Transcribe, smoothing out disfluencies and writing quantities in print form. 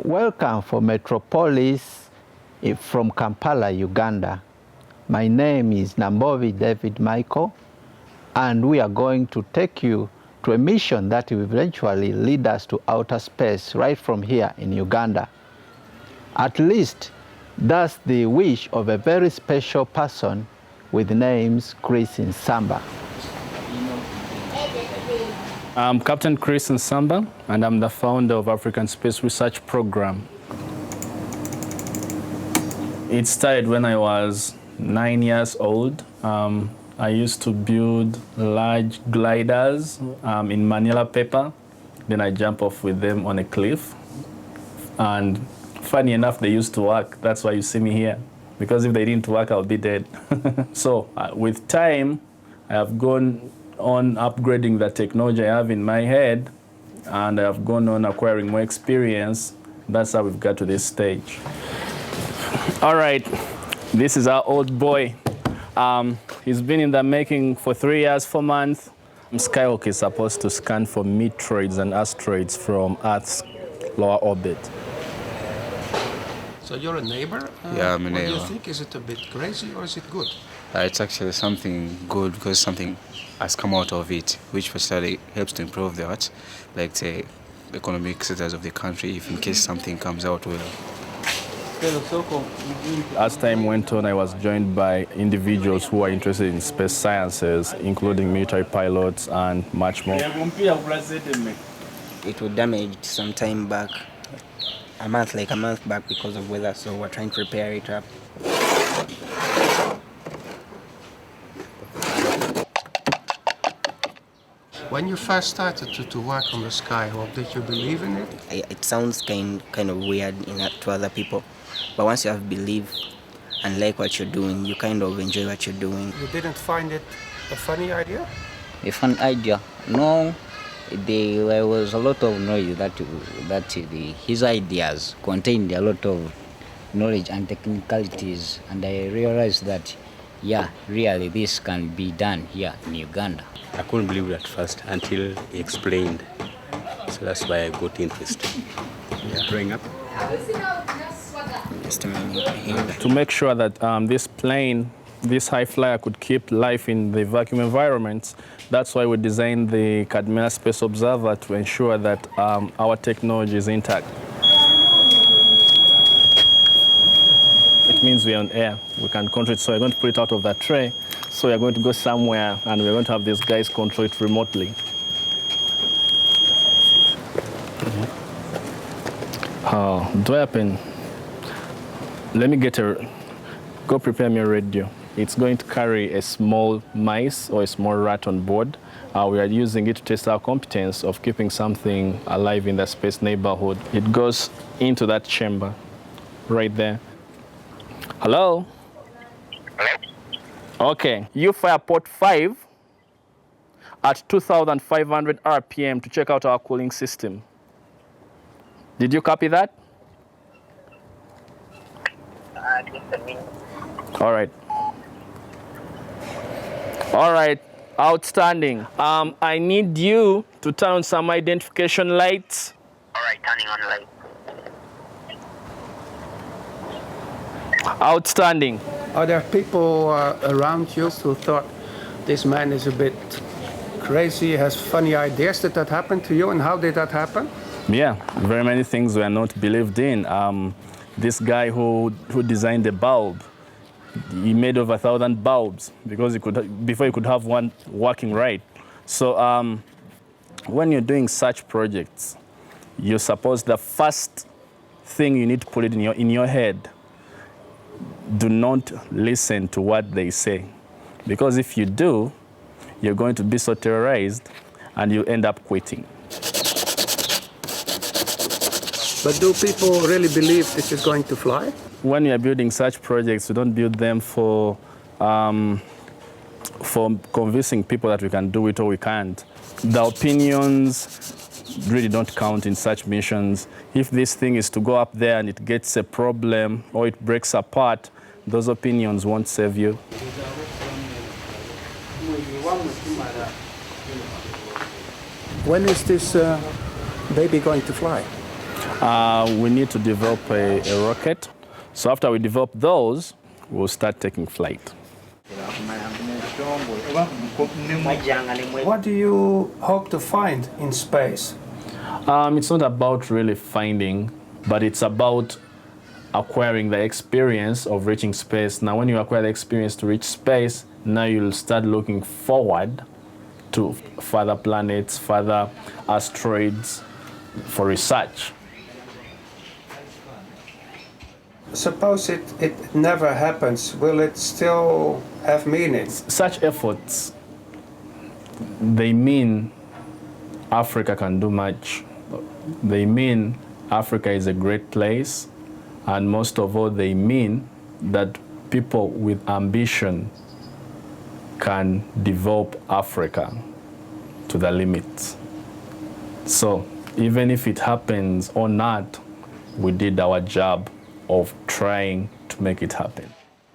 Welcome for Metropolis from Kampala, Uganda. My name is Nambovi David Michael, and we are going to take you to a mission that will eventually lead us to outer space right from here in Uganda. At least that's the wish of a very special person with names Chris Nsamba. I'm Captain Chris Nsamba, and I'm the founder of African Space Research Program. It started when I was 9 years old. I used to build large gliders in Manila paper. Then I jump off with them on a cliff. And funny enough, they used to work. That's why you see me here. Because if they didn't work, I'll be dead. So with time, I have gone on upgrading the technology I have in my head, and I have gone on acquiring more experience. That's how we've got to this stage. All right, this is our old boy. He's been in the making for 3 years, 4 months. Skyhawk is supposed to scan for meteoroids and asteroids from Earth's lower orbit. So you're a neighbor? Yeah, I'm a neighbor. What do you think? Is it a bit crazy or is it good? It's actually something good because something has come out of it, which particularly helps to improve the arts, like the economic status of the country, if in case something comes out well. As time went on, I was joined by individuals who are interested in space sciences, including military pilots and much more. It was damaged some time back, a month back because of weather, so we're trying to repair it up. When you first started to work on the Skyhawk, did you believe in it? It sounds kind of weird to other people, but once you have belief and like what you're doing, you kind of enjoy what you're doing. You didn't find it a funny idea? A fun idea? No. There was a lot of noise that his ideas contained a lot of knowledge and technicalities, and I realized that, yeah, really this can be done here in Uganda. I couldn't believe it at first until he explained, so that's why I got interested. Yeah. Growing up. To make sure that this high flyer could keep life in the vacuum environments, that's why we designed the Kadmina Space Observer to ensure that our technology is intact. It means we're on air. We can control it, so we're going to put it out of that tray. So we're going to go somewhere, and we're going to have these guys control it remotely. Do I happen? Let me go prepare me a radio. It's going to carry a small mice or a small rat on board. We are using it to test our competence of keeping something alive in the space neighborhood. It goes into that chamber right there. Hello? Hello? Okay, you fire port 5 at 2,500 RPM to check out our cooling system. Did you copy that? Just a minute. All right. All right, outstanding. I need you to turn on some identification lights. All right, turning on light. Outstanding. Are there people around you who thought this man is a bit crazy, has funny ideas? Did that happen to you, and how did that happen? Yeah, very many things were not believed in. This guy who designed the bulb, he made over 1,000 bulbs because before he could have one working right. So when you're doing such projects, you suppose the first thing you need to put it in your head. Do not listen to what they say, because if you do, you're going to be so terrorized and you end up quitting. But do people really believe this is going to fly? When you're building such projects, you don't build them for convincing people that we can do it or we can't. The opinions really don't count in such missions. If this thing is to go up there and it gets a problem or it breaks apart, those opinions won't save you. When is this baby going to fly? We need to develop a rocket. So after we develop those, we'll start taking flight. What do you hope to find in space? It's not about really finding, but it's about acquiring the experience of reaching space. Now, when you acquire the experience to reach space, now you'll start looking forward to further planets, further asteroids for research. Suppose it never happens, will it still have meaning? Such efforts, they mean Africa can do much. They mean Africa is a great place, and most of all, they mean that people with ambition can develop Africa to the limits. So even if it happens or not, we did our job of trying to make it happen.